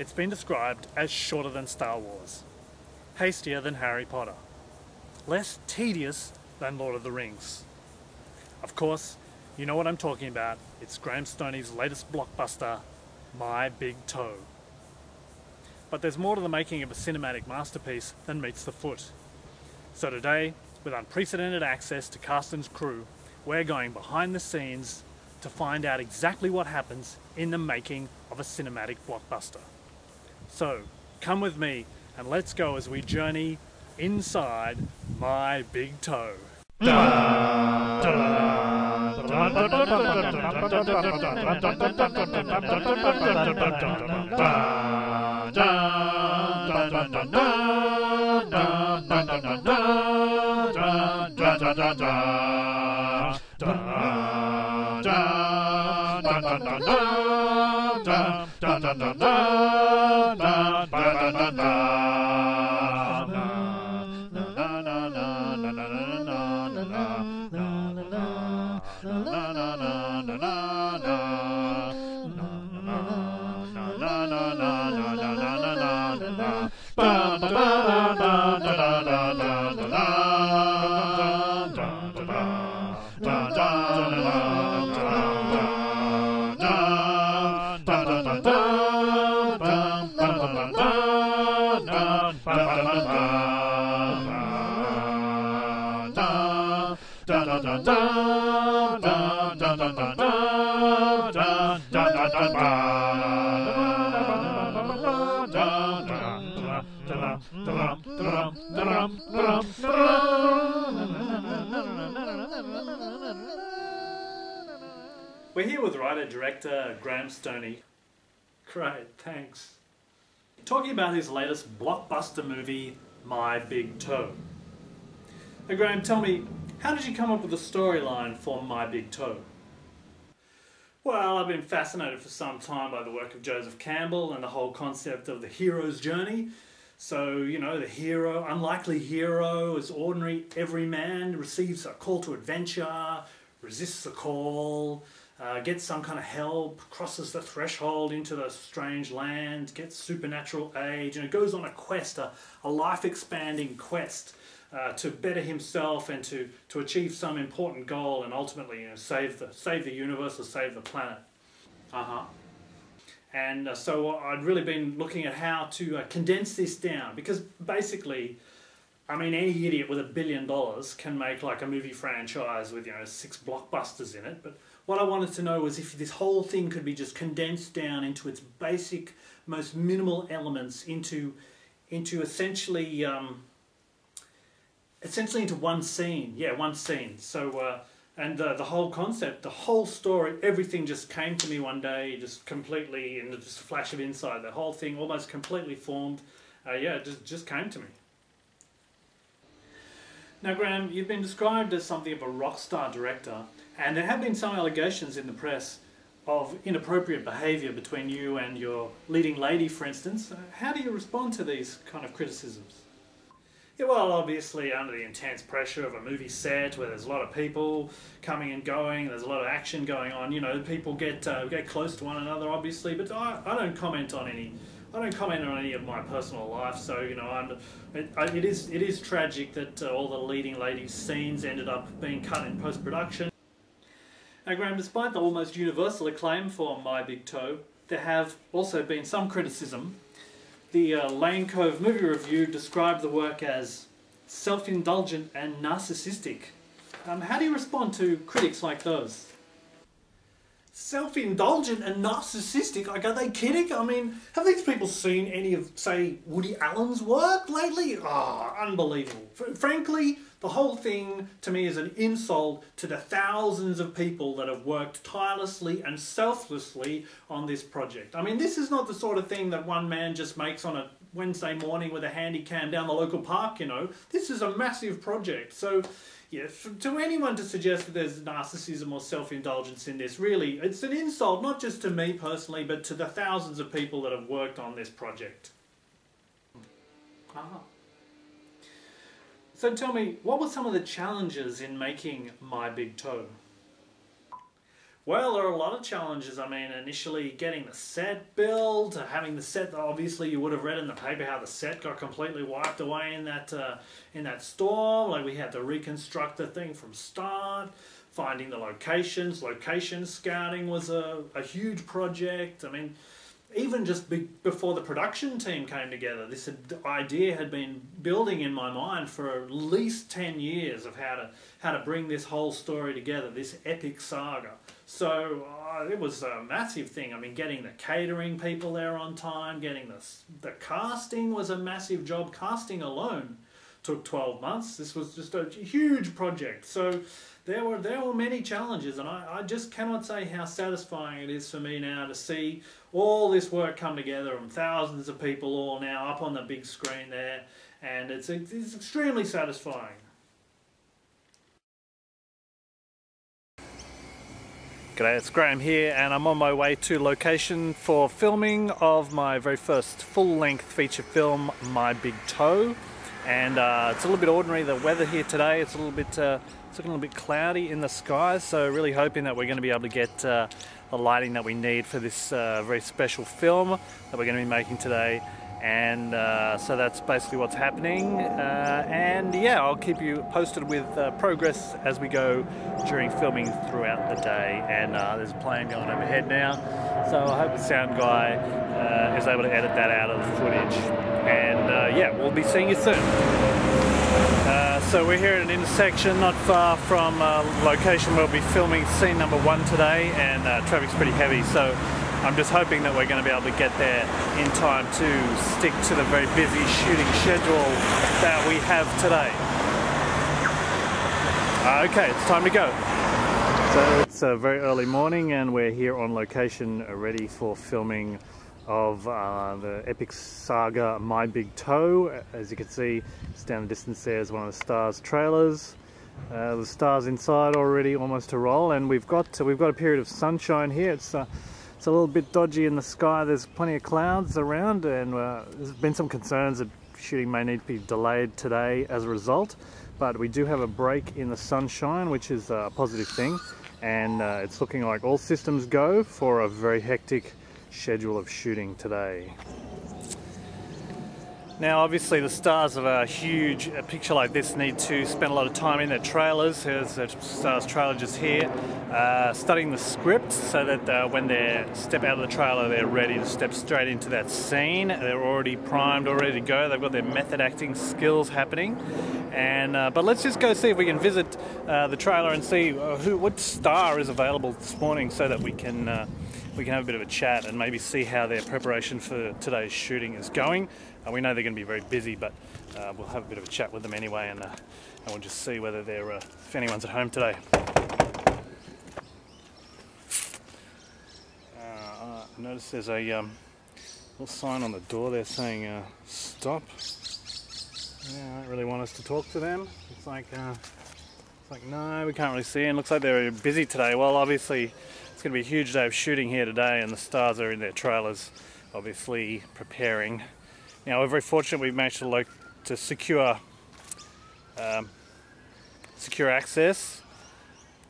It's been described as shorter than Star Wars, hastier than Harry Potter, less tedious than Lord of the Rings. Of course, you know what I'm talking about. It's Graham Stoney's latest blockbuster, My Big Toe. But there's more to the making of a cinematic masterpiece than meets the foot. So today, with unprecedented access to cast and crew, we're going behind the scenes to find out exactly what happens in the making of a cinematic blockbuster. So, come with me and let's go as we journey inside My Big Toe. We're here with writer-director Graham Stoney. Great, thanks. Talking about his latest blockbuster movie, My Big Toe. Now Graham, tell me, how did you come up with the storyline for My Big Toe? Well, I've been fascinated for some time by the work of Joseph Campbell and the whole concept of the hero's journey. So, you know, the hero, unlikely hero, is ordinary everyman, receives a call to adventure, resists the call, gets some kind of help, crosses the threshold into the strange land, gets supernatural aid, and goes on a quest, a life-expanding quest to better himself and to achieve some important goal and ultimately, save the universe or save the planet. And so I'd really been looking at how to condense this down, because basically, I mean, any idiot with $1 billion can make like a movie franchise with 6 blockbusters in it. But what I wanted to know was if this whole thing could be just condensed down into its basic, most minimal elements, into essentially into one scene. Yeah, one scene. So. And the whole concept, the whole story, everything just came to me one day, just completely, in just a flash of insight. The whole thing almost completely formed. It just came to me. Now, Graham, you've been described as something of a rock star director, and there have been some allegations in the press of inappropriate behaviour between you and your leading lady, for instance. How do you respond to these kind of criticisms? Yeah, well, obviously under the intense pressure of a movie set where there's a lot of people coming and going, there's a lot of action going on, people get close to one another, obviously, but I don't comment on any of my personal life. So it is tragic that all the leading ladies scenes ended up being cut in post-production. Now, Graham, despite the almost universal acclaim for My Big Toe, there have also been some criticism. The Lane Cove Movie Review described the work as self-indulgent and narcissistic. How do you respond to critics like those? Self-indulgent and narcissistic? Like, are they kidding? I mean, have these people seen any of, say, Woody Allen's work lately? Oh, unbelievable. Frankly, the whole thing to me is an insult to the thousands of people that have worked tirelessly and selflessly on this project. I mean, this is not the sort of thing that one man just makes on a Wednesday morning with a handy cam down the local park, This is a massive project. So, yeah, to anyone to suggest that there's narcissism or self-indulgence in this, really, it's an insult, not just to me personally, but to the thousands of people that have worked on this project. So tell me, what were some of the challenges in making My Big Toe? Well, there are a lot of challenges. I mean, initially getting the set built, having the set. Obviously, you would have read in the paper how the set got completely wiped away in that storm. Like we had to reconstruct the thing from start. Finding the locations, location scouting was a huge project. I mean, even just before the production team came together, this idea had been building in my mind for at least 10 years of how to bring this whole story together, this epic saga. So it was a massive thing. I mean, getting the catering people there on time, getting the casting was a massive job. Casting alone took 12 months. This was just a huge project. So there were many challenges, and I just cannot say how satisfying it is for me now to see all this work come together and thousands of people all now up on the big screen there, and it's extremely satisfying. G'day, it's Graham here, and I'm on my way to location for filming of my very first full-length feature film, My Big Toe. And it's a little bit ordinary, the weather here today. It's looking a little bit cloudy in the skies, so really hoping that we're going to be able to get the lighting that we need for this very special film that we're going to be making today. And so that's basically what's happening, and yeah, I'll keep you posted with progress as we go during filming throughout the day. And there's a plane going overhead now, so I hope the sound guy is able to edit that out of the footage. And yeah, we'll be seeing you soon. So we're here at an intersection not far from location where we'll be filming scene number 1 today, and traffic's pretty heavy, so I'm just hoping that we're going to be able to get there in time to stick to the very busy shooting schedule that we have today. Okay, it's time to go. So it's a very early morning and we're here on location ready for filming of the epic saga My Big Toe. As you can see, it's down the distance there is one of the Starz trailers. The stars inside already almost to roll, and we've got a period of sunshine here. It's a little bit dodgy in the sky. There's plenty of clouds around, and there's been some concerns that shooting may need to be delayed today as a result. But we do have a break in the sunshine, which is a positive thing, and it's looking like all systems go for a very hectic schedule of shooting today. Now obviously the stars of a huge picture like this need to spend a lot of time in their trailers. Here's the Starz trailer just here, studying the script so that when they step out of the trailer they're ready to step straight into that scene. They're already primed, all ready to go. They've got their method acting skills happening. And but let's just go see if we can visit the trailer and see what star is available this morning so that we can have a bit of a chat and maybe see how their preparation for today's shooting is going. We know they're going to be very busy, but we'll have a bit of a chat with them anyway, and we'll just see whether they're if anyone's at home today. I noticed there's a little sign on the door there saying stop. Yeah, I don't really want us to talk to them. It's like no, we can't really see. And looks like they're busy today. Well, obviously it's going to be a huge day of shooting here today, and the stars are in their trailers, obviously preparing. Now we're very fortunate we've managed to secure access,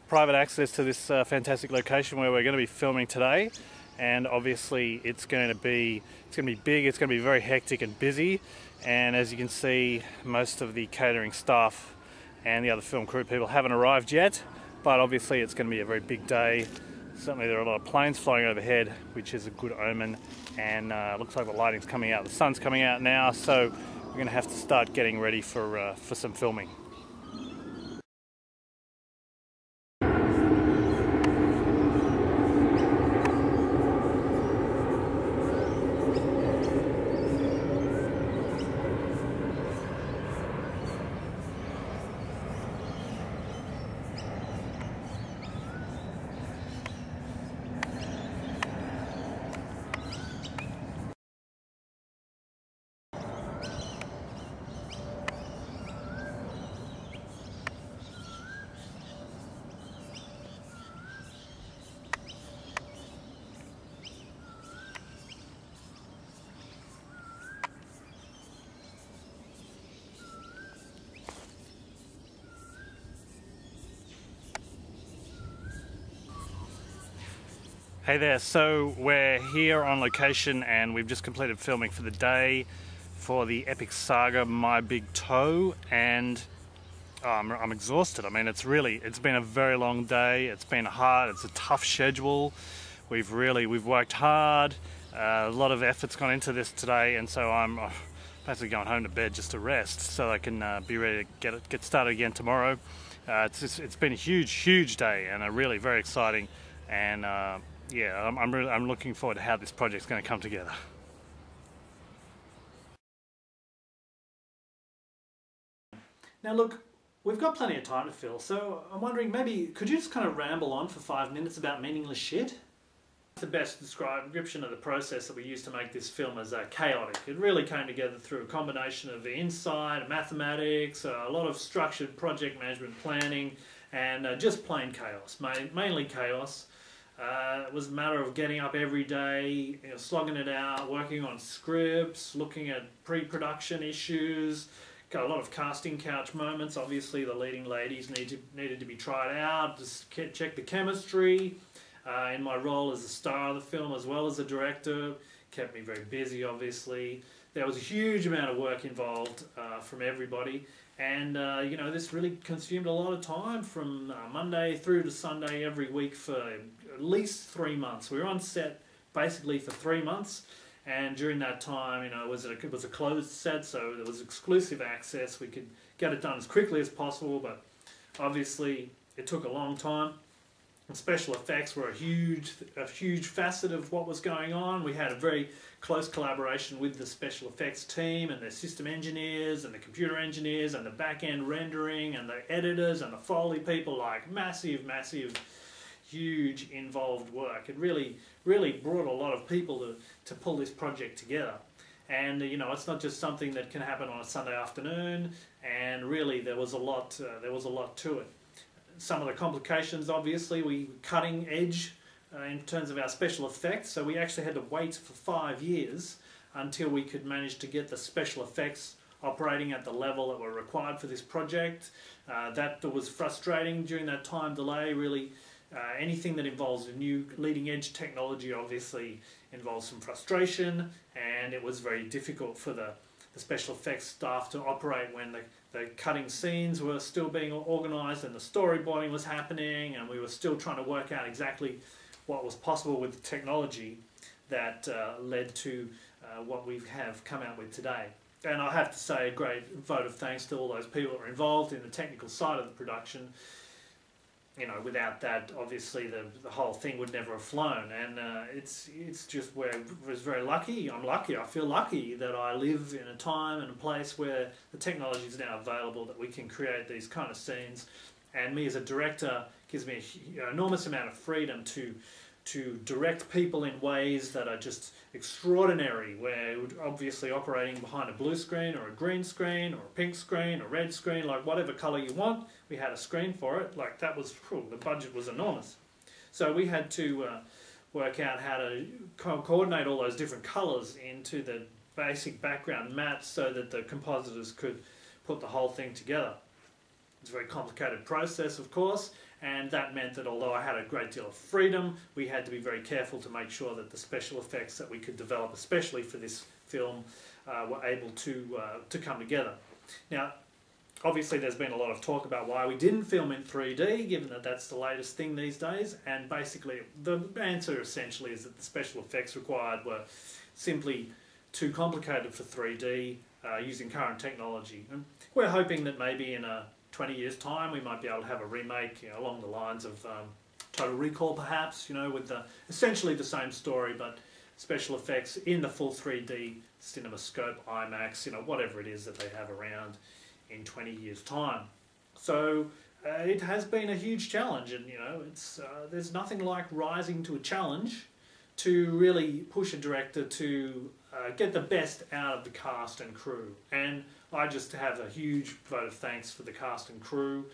private access to this fantastic location where we're going to be filming today. And obviously it's going to be big, it's going to be very hectic and busy. And as you can see, most of the catering staff and the other film crew people haven't arrived yet, but obviously it's going to be a very big day. Certainly there are a lot of planes flying overhead, which is a good omen, and looks like the lighting's coming out. The sun's coming out now, so we're going to have to start getting ready for some filming. Hey there, so we're here on location and we've just completed filming for the day for the epic saga My Big Toe, and I'm exhausted. I mean, it's been a very long day. It's been hard. It's a tough schedule. We've worked hard. A lot of effort's gone into this today, and so I'm basically going home to bed just to rest so I can be ready to get started again tomorrow. It's been a huge day and a really very exciting, and yeah, I'm looking forward to how this project's going to come together. Now look, we've got plenty of time to fill, so I'm wondering, maybe could you just kind of ramble on for 5 minutes about meaningless shit? The best description of the process that we used to make this film is chaotic. It really came together through a combination of insight, mathematics, a lot of structured project management planning, and just plain chaos, mainly chaos. It was a matter of getting up every day, slogging it out, working on scripts, looking at pre-production issues. Got a lot of casting couch moments. Obviously the leading ladies needed to be tried out, just check the chemistry. In my role as the star of the film as well as the director, kept me very busy obviously. There was a huge amount of work involved from everybody, and this really consumed a lot of time from Monday through to Sunday every week for at least 3 months. We were on set basically for 3 months. And during that time, it was a closed set, so there was exclusive access. We could get it done as quickly as possible, but obviously it took a long time. And special effects were a huge facet of what was going on. We had a very close collaboration with the special effects team and the system engineers and the computer engineers and the back-end rendering and the editors and the Foley people, like massive, huge involved work. It really brought a lot of people to pull this project together. And it's not just something that can happen on a Sunday afternoon, and really there was a lot to it. Some of the complications, obviously, we were cutting edge in terms of our special effects, so we actually had to wait for 5 years until we could manage to get the special effects operating at the level that were required for this project. That was frustrating during that time delay, really. Anything that involves a new leading edge technology obviously involves some frustration, and it was very difficult for the special effects staff to operate when the cutting scenes were still being organised and the storyboarding was happening, and we were still trying to work out exactly what was possible with the technology that led to what we have come out with today. And I have to say a great vote of thanks to all those people that were involved in the technical side of the production. Without that, obviously the whole thing would never have flown, and it's just where I was very lucky. I feel lucky that I live in a time and a place where the technology is now available that we can create these kind of scenes, and me as a director gives me an enormous amount of freedom to direct people in ways that are just extraordinary, where obviously operating behind a blue screen or a green screen or a pink screen or red screen, like whatever colour you want, we had a screen for it. Like that was, the budget was enormous. So we had to work out how to coordinate all those different colours into the basic background matte so that the compositors could put the whole thing together. It's a very complicated process, of course, and that meant that although I had a great deal of freedom, we had to be very careful to make sure that the special effects that we could develop, especially for this film, were able to come together. Now, obviously there's been a lot of talk about why we didn't film in 3D, given that that's the latest thing these days, and basically the answer essentially is that the special effects required were simply too complicated for 3D using current technology. And we're hoping that maybe in 20 years' time we might be able to have a remake along the lines of Total Recall perhaps, with essentially the same story but special effects in the full 3D CinemaScope, IMAX, whatever it is that they have around in 20 years' time. So it has been a huge challenge, and there's nothing like rising to a challenge to really push a director to get the best out of the cast and crew. And I just have a huge vote of thanks for the cast and crew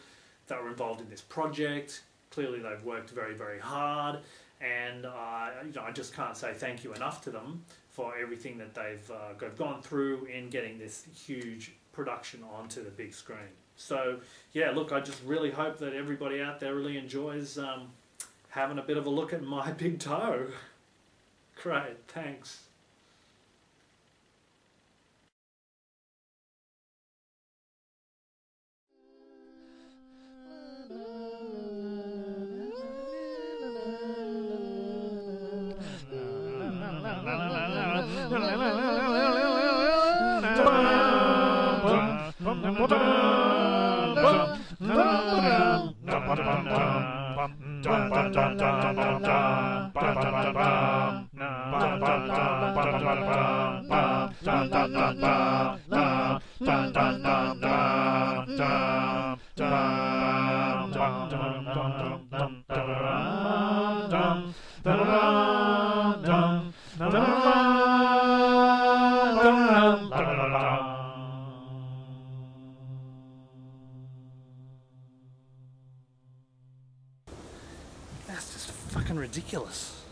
that were involved in this project. Clearly they've worked very hard, and I just can't say thank you enough to them for everything that they've gone through in getting this huge production onto the big screen. So yeah, look, I just really hope that everybody out there really enjoys having a bit of a look at my big toe. Great, thanks. That's just fucking ridiculous.